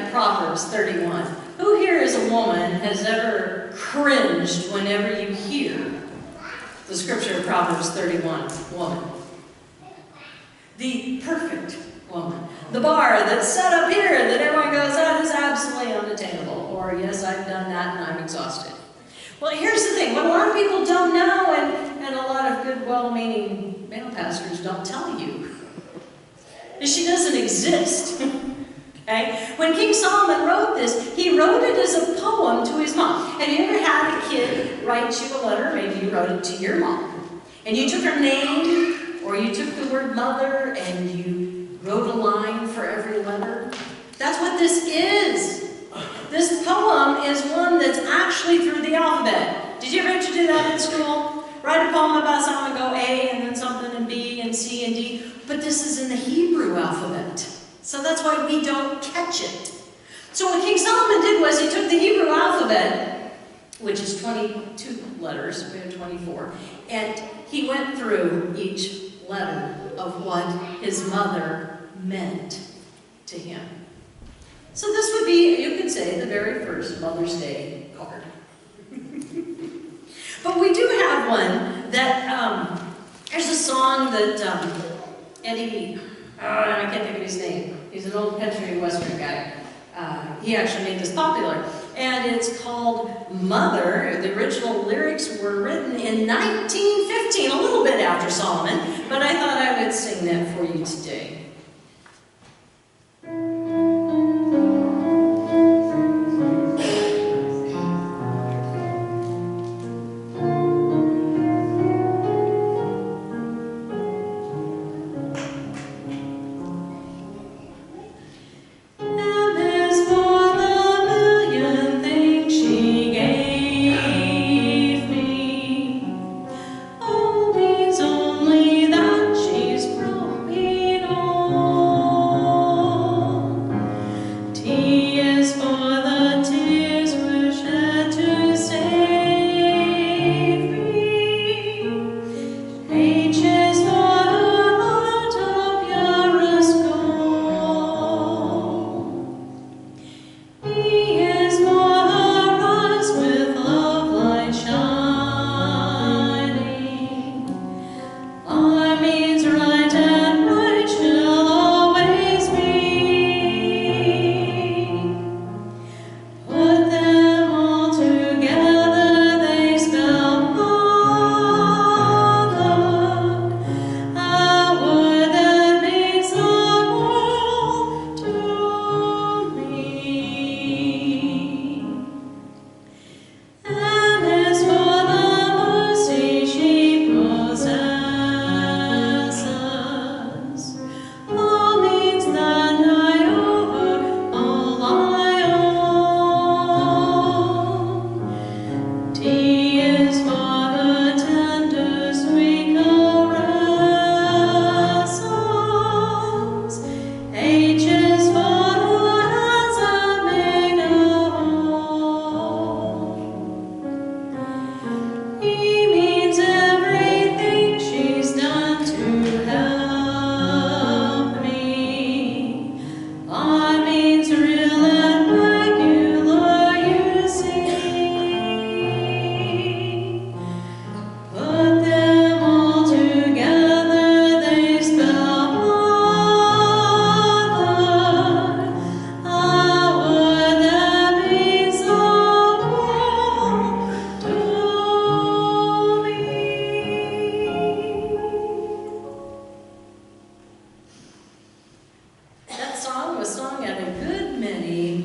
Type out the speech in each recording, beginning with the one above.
at Proverbs 31. Who here as a woman has ever cringed whenever you hear the scripture of Proverbs 31, woman? The perfect woman. The bar that's set up here that everyone goes, that is absolutely unattainable. Or, yes, I've done that and I'm exhausted. Well, here's the thing. What a lot of people don't know, and a lot of good, well-meaning male pastors don't tell you, is she doesn't exist. Okay? When King Solomon wrote this, he wrote it as a poem to his mom. Have you ever had a kid write you a letter? Maybe you wrote it to your mom. And you took her name, or you took the word mother, and you wrote a line for every letter. That's what this is. This poem is one that's actually through the alphabet. Did you ever have to do that in school? Write a poem about someone, go A, and then something, and B, and C, and D. But this is in the Hebrew alphabet. So that's why we don't catch it. So what King Solomon did was he took the Hebrew alphabet, which is 22 letters, we have 24, and he went through each letter of what his mother meant to him. So this would be, you could say, the very first Mother's Day card. But we do have one that, there's a song that Eddie, I can't think of his name. He's an old country western guy. He actually made this popular. And it's called Mother. The original lyrics were written in 1915, a little bit after Solomon, but I thought I would sing that for you today.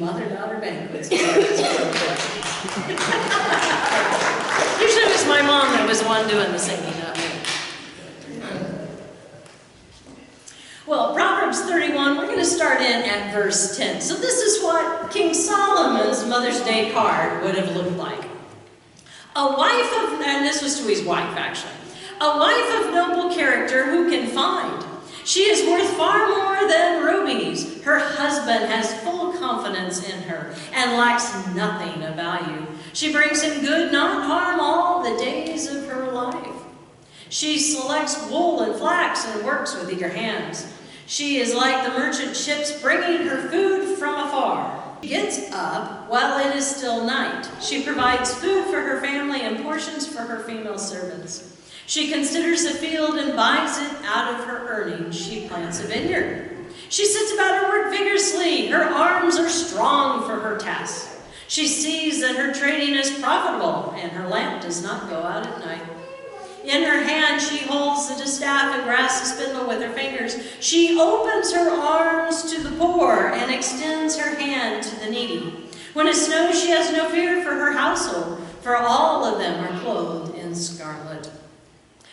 mother-daughter banquets. Usually it was my mom that was the one doing the singing, not me. Well, Proverbs 31, we're going to start in at verse 10. So this is what King Solomon's Mother's Day card would have looked like. A wife of, and this was to his wife actually, a wife of noble character who can find. She is worth far more than rubies. Her husband has full confidence in her and lacks nothing of value. She brings him good, not harm, all the days of her life. She selects wool and flax and works with eager hands. She is like the merchant ships bringing her food from afar. Gets up while it is still night. She provides food for her family and portions for her female servants. She considers a field and buys it out of her earnings. She plants a vineyard. She sits about her work vigorously. Her arms are strong for her task. She sees that her trading is profitable, and her lamp does not go out at night. In her hand she holds the distaff and grasps a spindle with her fingers. She opens her arms to the poor and extends her hand to the needy. When it snows, she has no fear for her household, for all of them are clothed in scarlet.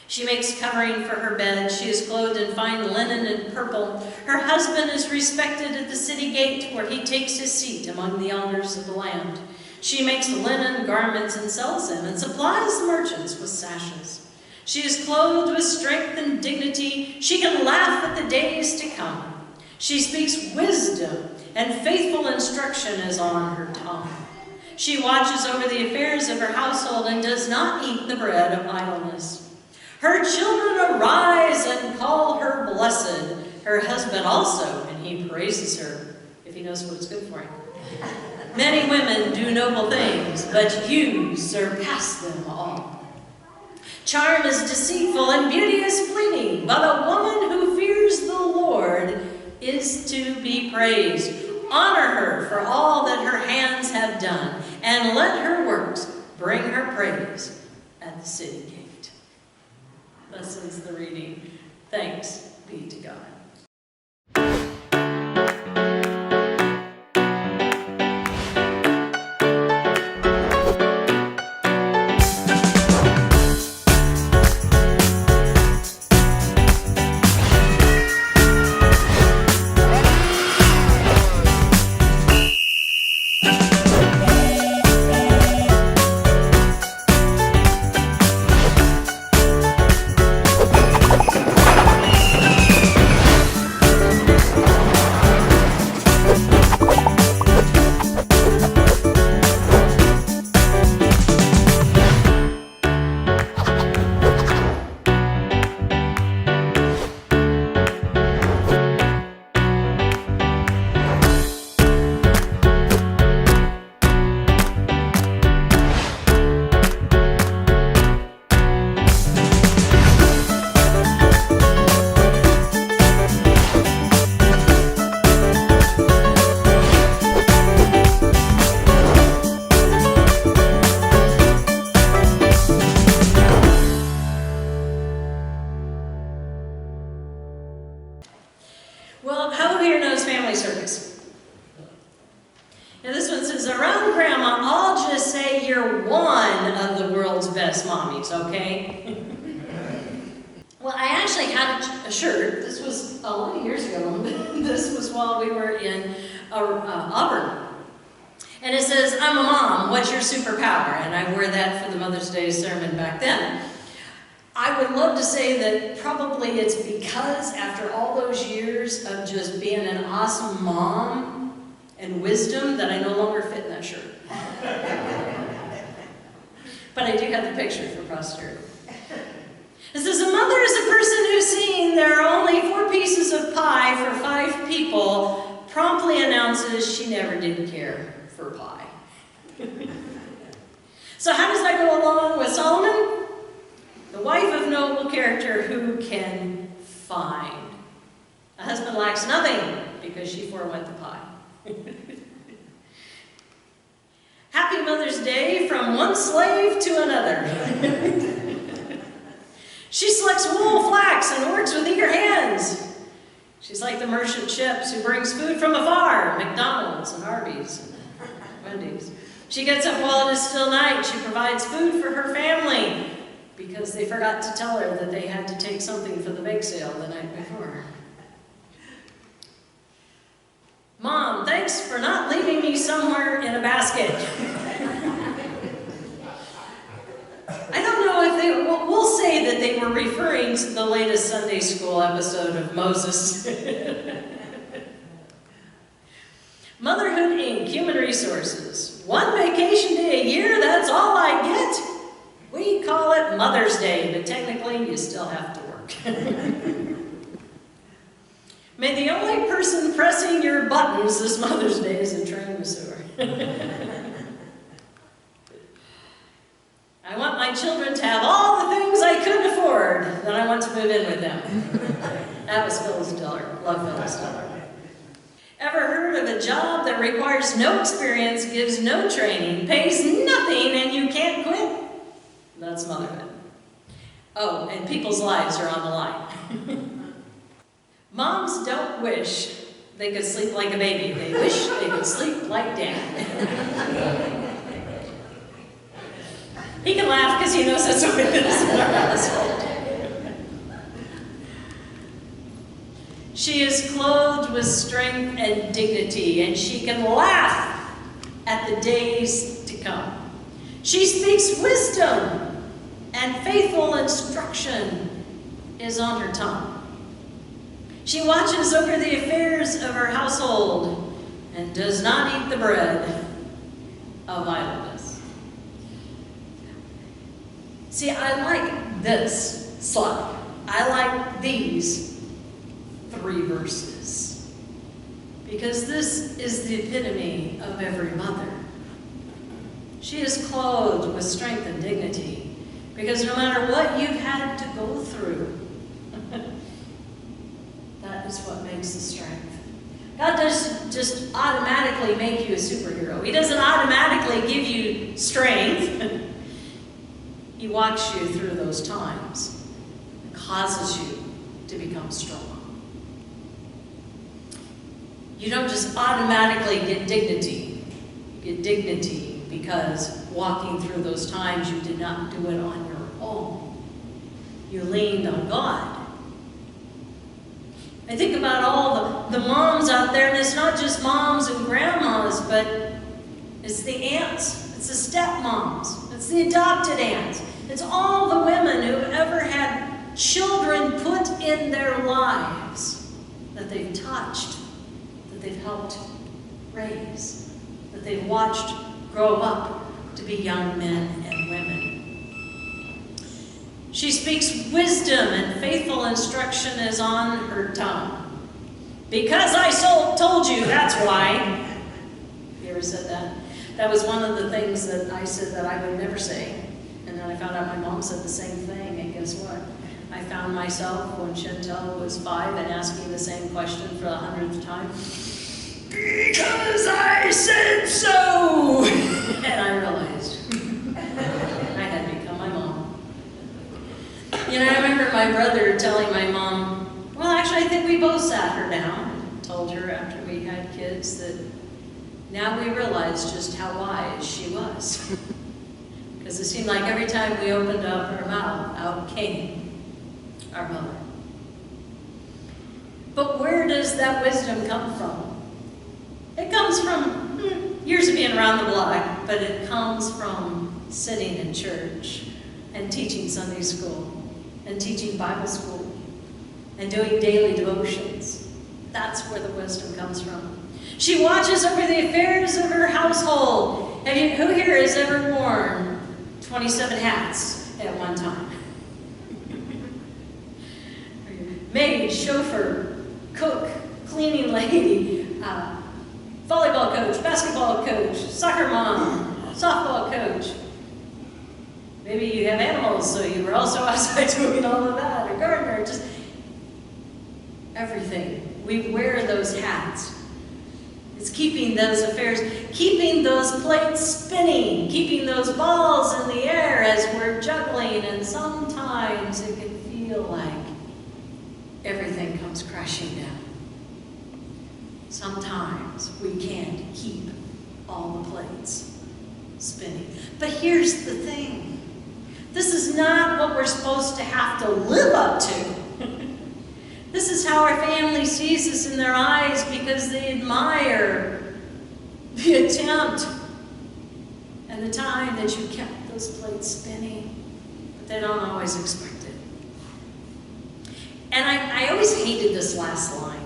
She makes covering for her bed. She is clothed in fine linen and purple. Her husband is respected at the city gate, where he takes his seat among the elders of the land. She makes linen garments and sells them, and supplies the merchants with sashes. She is clothed with strength and dignity. She can laugh at the days to come. She speaks wisdom, and faithful instruction is on her tongue. She watches over the affairs of her household and does not eat the bread of idleness. Her children arise and call her blessed. Her husband also, and he praises her, if he knows what's good for him. Many women do noble things, but you surpass them all. Charm is deceitful and beauty is fleeting, but a woman who fears the Lord is to be praised. Honor her for all that her hands have done, and let her works bring her praise at the city gate. Thus ends the reading. Thanks be to God. Well, how here knows family circus? Now this one says, around Grandma, I'll just say you're one of the world's best mommies, okay? Well, I actually had a shirt. This was a lot of years ago. This was while we were in Auburn. And it says, I'm a mom, what's your superpower? And I wore that for the Mother's Day sermon back then. I would love to say that probably it's because after all those years of just being an awesome mom and wisdom that I no longer fit in that shirt. But I do have the picture for posterity. It says, a mother is a person who's seeing there are only 4 pieces of pie for 5 people, promptly announces she never did care for pie. So how does that go along with Solomon? The wife of noble character who can find. A husband lacks nothing because she forewent the pie. Happy Mother's Day from one slave to another. She selects wool, flax, and works with eager hands. She's like the merchant ships who brings food from afar, McDonald's and Arby's and Wendy's. She gets up while it is still night. She provides food for her family, because they forgot to tell her that they had to take something for the bake sale the night before. Mom, thanks for not leaving me somewhere in a basket. I don't know if they, we'll say that they were referring to the latest Sunday school episode of Moses. Motherhood Inc., Human Resources. 1 vacation day a year, that's all I get? We call it Mother's Day, but technically you still have to work. May the only person pressing your buttons this Mother's Day is a trained the sewer. I want my children to have all the things I couldn't afford, then I want to move in with them. That was Phyllis Diller. Love Phyllis Diller. Ever heard of a job that requires no experience, gives no training, pays nothing, and you can't quit? That's motherhood. Oh, and people's lives are on the line. Moms don't wish they could sleep like a baby. They wish they could sleep like Dad. He can laugh because he knows that's what it is in our household. She is clothed with strength and dignity, and she can laugh at the days to come. She speaks wisdom, and faithful instruction is on her tongue. She watches over the affairs of her household and does not eat the bread of idleness. See, I like this slide. I like these 3 verses because this is the epitome of every mother. She is clothed with strength and dignity because no matter what you've had to go through, that is what makes the strength. God doesn't just automatically make you a superhero. He doesn't automatically give you strength. He walks you through those times and causes you to become strong. You don't just automatically get dignity. You get dignity because walking through those times you did not do it on your own. You leaned on God. I think about all the moms out there, and it's not just moms and grandmas, but it's the aunts, it's the stepmoms, it's the adopted aunts. It's all the women who've ever had children put in their lives that they've touched, that they've helped raise, that they've watched grow up to be young men and women. She speaks wisdom, and faithful instruction is on her tongue. Because I told you, that's why. You ever said that? That was one of the things that I said that I would never say. And then I found out my mom said the same thing, and guess what? I found myself when Chantel was 5 and asking the same question for the 100th time. Because I said so! And I realized I had become my mom. You know, I remember my brother telling my mom, well, actually I think we both sat her down and told her after we had kids that now we realize just how wise she was. Because it seemed like every time we opened up her mouth, out came our mother. But where does that wisdom come from? It comes from years of being around the block, but it comes from sitting in church and teaching Sunday school and teaching Bible school and doing daily devotions. That's where the wisdom comes from. She watches over the affairs of her household. Who here has ever worn 27 hats at one time? Maid, chauffeur, cook, cleaning lady, volleyball coach, basketball coach, soccer mom, softball coach. Maybe you have animals, so you were also outside doing all of that, or gardener, just everything. We wear those hats. It's keeping those affairs, keeping those plates spinning, keeping those balls in the air as we're juggling, and sometimes it can feel like everything comes crashing down. Sometimes we can't keep all the plates spinning. But here's the thing. This is not what we're supposed to have to live up to. This is how our family sees us in their eyes because they admire the attempt and the time that you kept those plates spinning, but they don't always expect it. And I always hated this last line.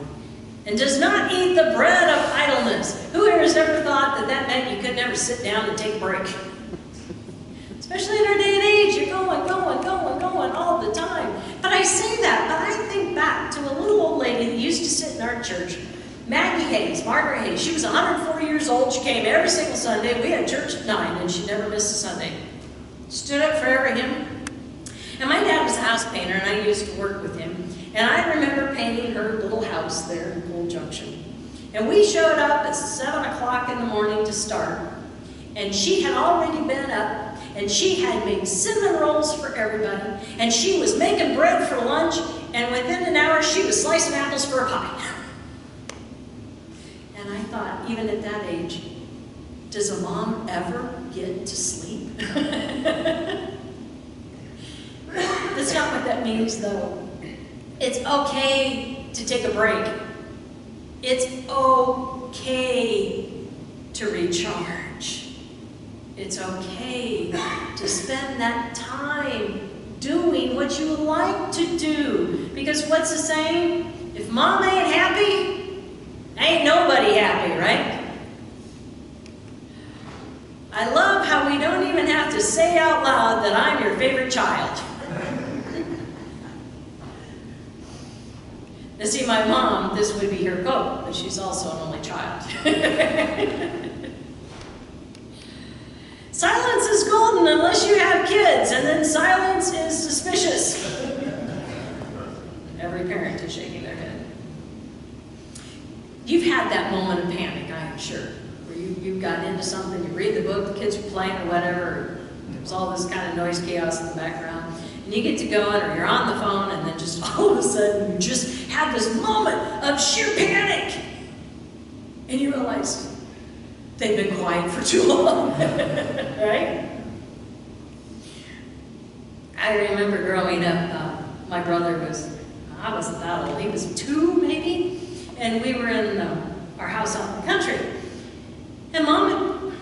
And does not eat the bread of idleness. Who here has ever thought that that meant you could never sit down and take a break? Especially in our day and age, you're going all the time. But I say that, but I think back to a little old lady that used to sit in our church Maggie Hayes, Margaret Hayes, she was 104 years old. She came every single Sunday. We had church at 9, and she never missed a Sunday. Stood up for every hymn. And my dad was a house painter, and I used to work with him. And I remember painting her little house there in Gold Junction. And we showed up at 7 o'clock in the morning to start. And she had already been up, and she had made cinnamon rolls for everybody. And she was making bread for lunch, and within an hour she was slicing apples for a pie. And I thought, even at that age, does a mom ever get to sleep? That's not what that means, though. It's okay to take a break. It's okay to recharge. It's okay to spend that time doing what you like to do. Because what's the saying? If mom ain't happy, ain't nobody happy, right? I love how we don't even have to say out loud that I'm your favorite child. Now see, my mom, this would be her quote, but she's also an only child. Silence is golden unless you have kids, and then silence is suspicious. Every parent is shaking their head. You've had that moment of panic, I'm sure, where you got into something, you read the book, the kids were playing or whatever, there's all this kind of noise chaos in the background. And you get to going, or you're on the phone, and then just all of a sudden you just have this moment of sheer panic. And you realize they've been quiet for too long, right? I remember growing up, my brother I wasn't that old, he was 2 maybe, and we were in our house out in the country. And Mom,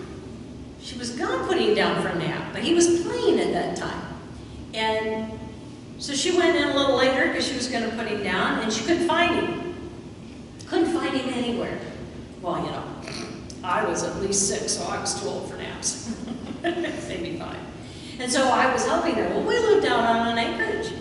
she was gonna put him down for a nap, but he was playing at that time. And so she went in a little later because she was going to put him down, and she couldn't find him. Couldn't find him anywhere. Well, you know, I was at least 6, so I was too old for naps. Maybe 5. And so I was helping her. Well, we lived out on an acreage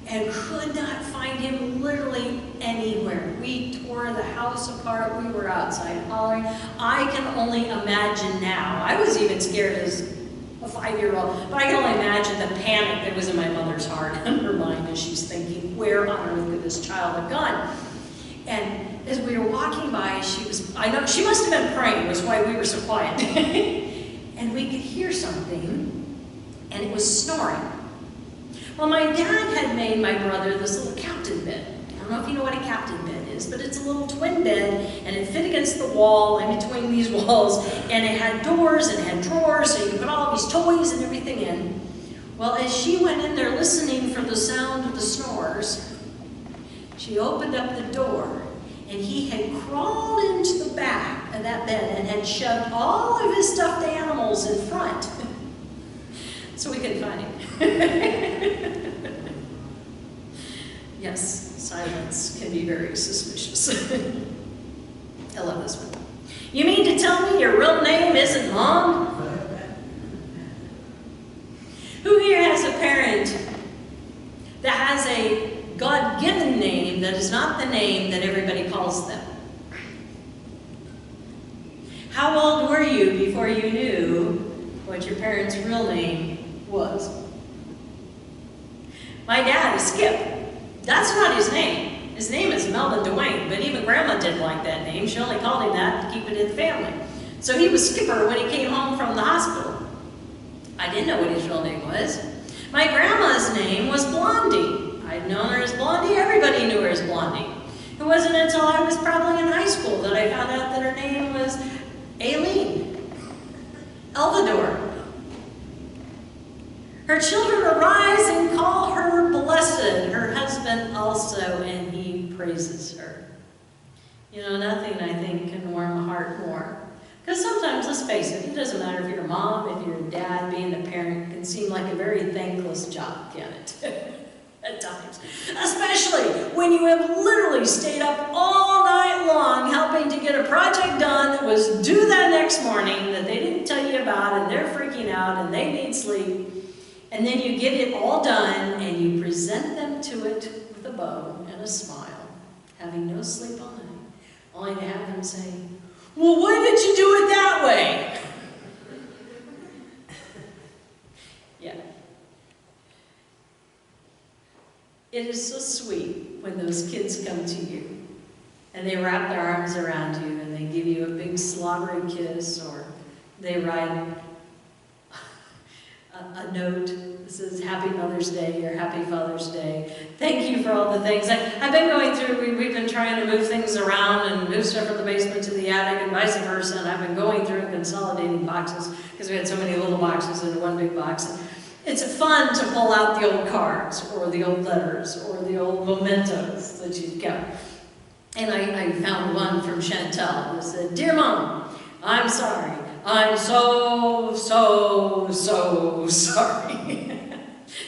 and could not find him literally anywhere. We tore the house apart. We were outside hollering. I can only imagine now. I was even scared as a 5-year-old, but I can only imagine the panic that was in my mother's heart and her mind as she's thinking, where on earth could this child have gone? And as we were walking by, I know she must have been praying, was why we were so quiet. And we could hear something, and it was snoring. Well, my dad had made my brother this little captain bed. I don't know if you know what a captain bed is, but it's a little twin bed, and it fit against the wall, in between these walls, and it had doors and it had drawers, so you could put all these toys and everything in. Well, as she went in there listening for the sound of the snores, she opened up the door, and he had crawled into the back of that bed and had shoved all of his stuffed animals in front. So we couldn't find him. Yes, silence can be very suspicious. I love this one. You mean to tell me your real name isn't Mom? Who here has a parent that has a God-given name that is not the name that everybody calls them? How old were you before you knew what your parents' real name was? My dad is Skip. That's not his name. His name is Melvin Dwayne, but even Grandma didn't like that name. She only called him that to keep it in the family. So he was Skipper when he came home from the hospital. I didn't know what his real name was. My grandma's name was Blondie. I'd known her as Blondie. Everybody knew her as Blondie. It wasn't until I was probably in high school that I found out that her name was Aileen Elvador. Her children arise and call her blessed, her husband also, and he praises her. You know, nothing, I think, can warm a heart more. Because sometimes, let's face it, it doesn't matter if you're a mom, if you're a dad, being a parent can seem like a very thankless job, can it? At times. Especially when you have literally stayed up all night long helping to get a project done that was due that next morning that they didn't tell you about, and they're freaking out and they need sleep. And then you get it all done and you present them to it with a bow and a smile, having no sleep all night, only to have them say, well, why did you do it that way? Yeah. It is so sweet when those kids come to you and they wrap their arms around you and they give you a big slobbery kiss, or they write a note that says Happy Mother's Day or Happy Father's Day. Thank you for all the things. I've been going through, we've been trying to move things around and move stuff from the basement to the attic and vice versa, and I've been going through and consolidating boxes because we had so many little boxes into one big box. And it's fun to pull out the old cards or the old letters or the old mementos that you've kept. And I found one from Chantel that said, Dear Mom, I'm sorry. I'm so sorry.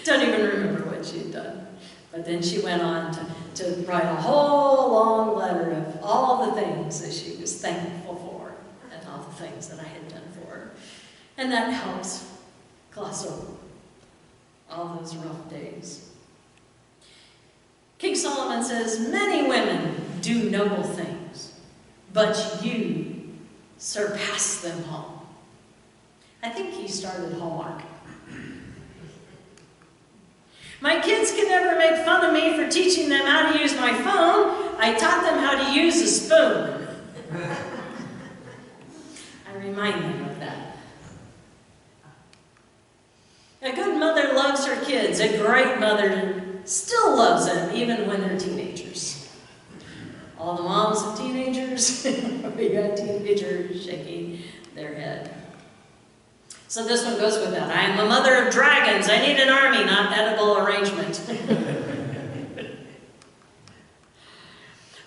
Don't even remember what she'd done. But then she went on to write a whole long letter of all the things that she was thankful for and all the things that I had done for her. And that helps gloss over all those rough days. King Solomon says, many women do noble things, but you surpass them all. I think he started Hallmark. My kids can never make fun of me for teaching them how to use my phone. I taught them how to use a spoon. I remind them of that. A good mother loves her kids. A great mother still loves them, even when they're teenagers. All the moms of teenagers, we got teenagers shaking their head. So this one goes with that. I am a mother of dragons. I need an army, not edible arrangement.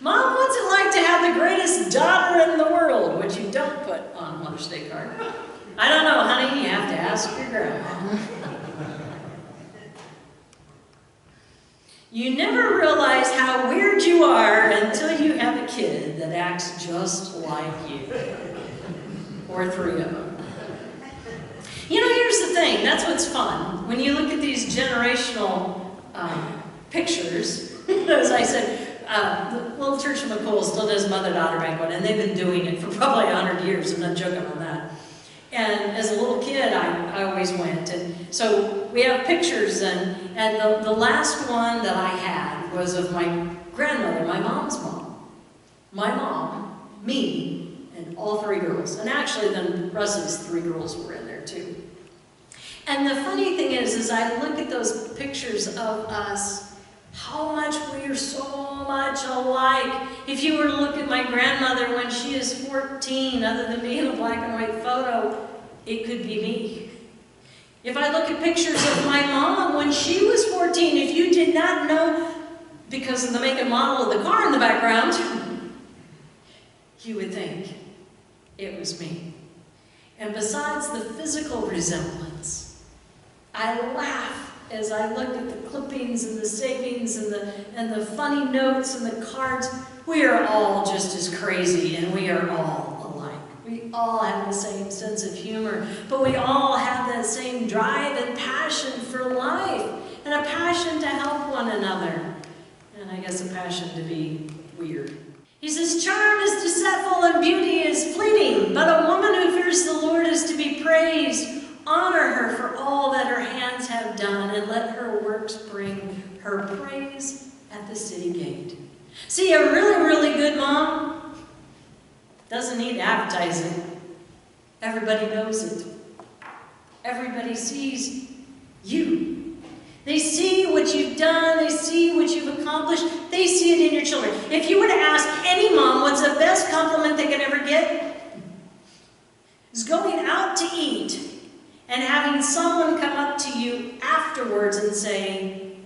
Mom, what's it like to have the greatest daughter in the world? Which you don't put on Mother's Day card. I don't know, honey. You have to ask your grandma. You never realize how weird you are until you have a kid that acts just like you. Or three of them. You know, here's the thing. That's what's fun. When you look at these generational pictures, as I said, the little church of McCool still does Mother-Daughter Banquet, and they've been doing it for probably 100 years. I'm not joking on that. And as a little kid, I always went. And so we have pictures, and the last one that I had was of my grandmother, my mom's mom. My mom, me, and all three girls. And actually, then Russ's three girls were in there too. And the funny thing is I look at those pictures of us, how much we are so much alike. If you were to look at my grandmother when she is 14, other than being a black and white photo, it could be me. If I look at pictures of my mom when she was 14, if you did not know, because of the make and model of the car in the background, you would think it was me. And besides the physical resemblance, I laugh as I look at the clippings and the savings and the funny notes and the cards. We are all just as crazy, and we are all alike. We all have the same sense of humor, but we all have that same drive and passion for life, and a passion to help one another, and I guess a passion to be weird. He says, charm is deceitful and beauty is fleeting, but a woman who fears the Lord is to be praised. Honor her for all that her hands have done, and let her works bring her praise at the city gate. See, a really, really good mom doesn't need advertising. Everybody knows it. Everybody sees you. They see what you've done. They see what you've accomplished. They see it in your children. If you were to ask any mom what's the best compliment they can ever get, it's going out to eat and having someone come up to you afterwards and say,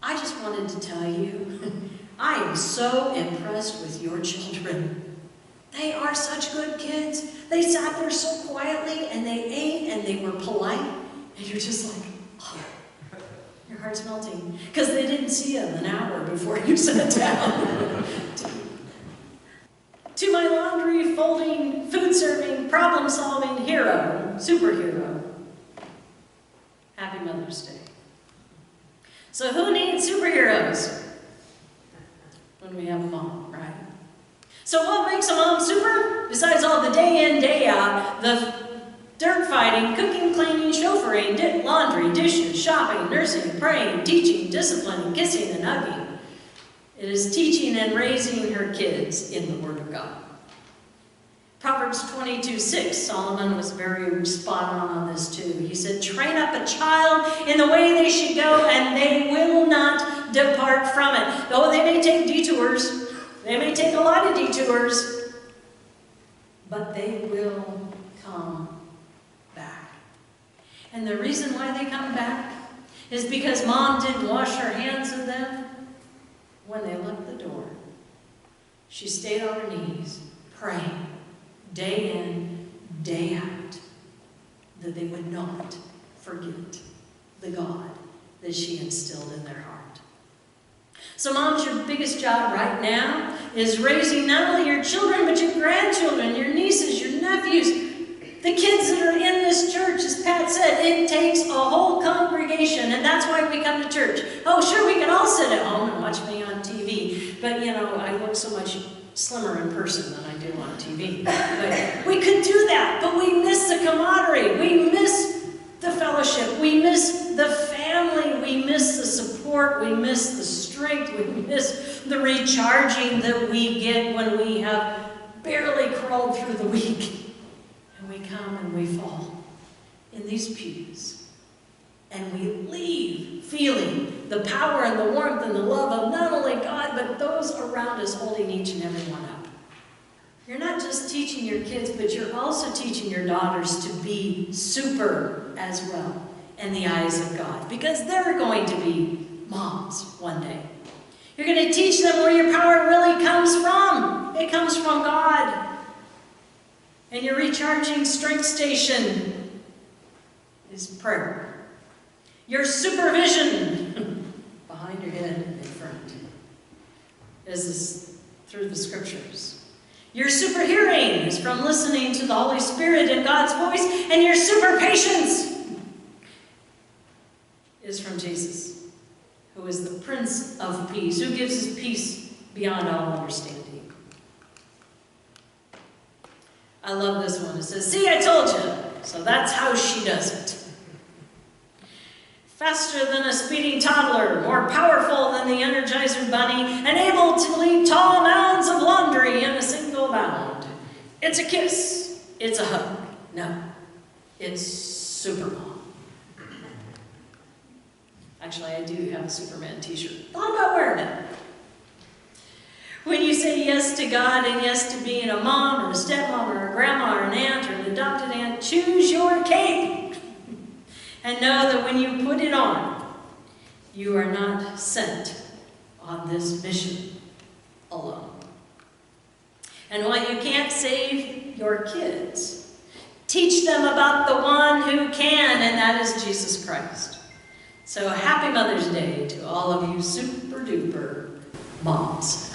I just wanted to tell you, I am so impressed with your children. They are such good kids. They sat there so quietly, and they ate, and they were polite, and you're just like, oh, your heart's melting. Because they didn't see them an hour before you sat down. To my laundry, folding, food serving, problem solving hero, superhero, happy Mother's Day. So who needs superheroes? When we have a mom, right? So what makes a mom super? Besides all the day in, day out, the dirt fighting, cooking, cleaning, chauffeuring, laundry, dishes, shopping, nursing, praying, teaching, disciplining, kissing, and hugging. It is teaching and raising her kids in the Word of God. Proverbs 22:6, Solomon was very spot on this too. He said, train up a child in the way they should go, and they will not depart from it. Though they may take detours, they may take a lot of detours, but they will come back. And the reason why they come back is because mom didn't wash her hands of them when they left the door. She stayed on her knees, praying, day in, day out, that they would not forget the God that she instilled in their heart. So moms, your biggest job right now is raising not only your children, but your grandchildren, your nieces, your nephews, the kids that are in this church. As Pat said, it takes a whole congregation, and that's why we come to church. Oh, sure, we can all sit at home and watch me on TV, but you know, I look so much slimmer in person than I do on TV. But we could do that, but we miss the camaraderie. We miss the fellowship. We miss the family. We miss the support. We miss the strength. We miss the recharging that we get when we have barely crawled through the week. And we come and we fall in these pews. And we leave feeling the power and the warmth and the love of not only God, but those around us holding each and every one up. You're not just teaching your kids, but you're also teaching your daughters to be super as well in the eyes of God, because they're going to be moms one day. You're going to teach them where your power really comes from. It comes from God. And your recharging strength station is prayer. Your supervision behind your head and in front is through the scriptures. Your super hearing is from listening to the Holy Spirit and God's voice. And your super patience is from Jesus, who is the Prince of Peace, who gives us peace beyond all understanding. I love this one. It says, see, I told you. So that's how she does it. Faster than a speeding toddler, more powerful than the Energizer Bunny, and able to leap tall mounds of laundry in a single bound. It's a kiss. It's a hug. No, it's Supermom. Actually, I do have a Superman t-shirt. Thought about wearing it. When you say yes to God and yes to being a mom or a stepmom or a grandma or an aunt or an adopted aunt, choose your cape. And know that when you put it on, you are not sent on this mission alone. And while you can't save your kids, teach them about the one who can, and that is Jesus Christ. So happy Mother's Day to all of you super duper moms.